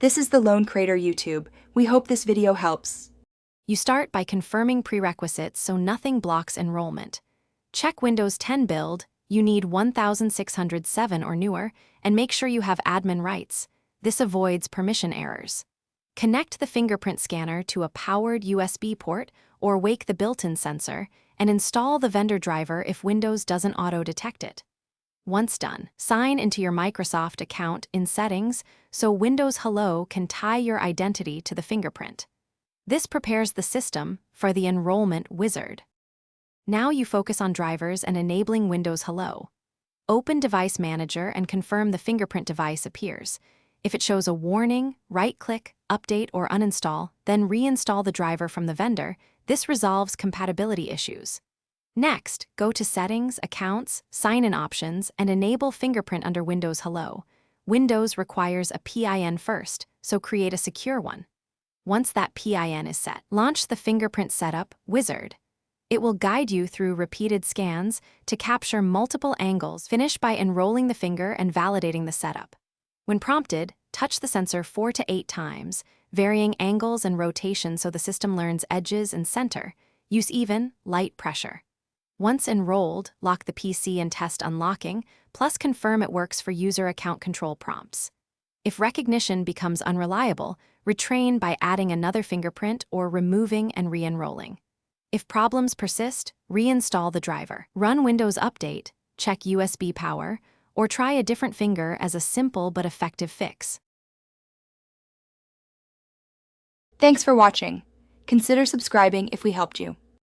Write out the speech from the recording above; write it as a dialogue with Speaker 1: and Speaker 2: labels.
Speaker 1: This is the Lone Crater YouTube. We hope this video helps.
Speaker 2: You start by confirming prerequisites so nothing blocks enrollment. Check Windows 10 build, you need 1607 or newer, and make sure you have admin rights. This avoids permission errors. Connect the fingerprint scanner to a powered USB port or wake the built-in sensor, and install the vendor driver if Windows doesn't auto-detect it. Once done, sign into your Microsoft account in Settings so Windows Hello can tie your identity to the fingerprint. This prepares the system for the enrollment wizard. Now you focus on drivers and enabling Windows Hello. Open Device Manager and confirm the fingerprint device appears. If it shows a warning, right-click, update, or uninstall, then reinstall the driver from the vendor. This resolves compatibility issues. Next, go to Settings, Accounts, Sign-in Options, and enable Fingerprint under Windows Hello. Windows requires a PIN first, so create a secure one. Once that PIN is set, launch the Fingerprint Setup wizard. It will guide you through repeated scans to capture multiple angles. Finish by enrolling the finger and validating the setup. When prompted, touch the sensor 4 to 8 times, varying angles and rotation so the system learns edges and center. Use even, light pressure. Once enrolled, lock the PC and test unlocking, plus confirm it works for user account control prompts. If recognition becomes unreliable, retrain by adding another fingerprint or removing and re-enrolling. If problems persist, reinstall the driver. Run Windows Update, check USB power, or try a different finger as a simple but effective fix.
Speaker 1: Thanks for watching. Consider subscribing if we helped you.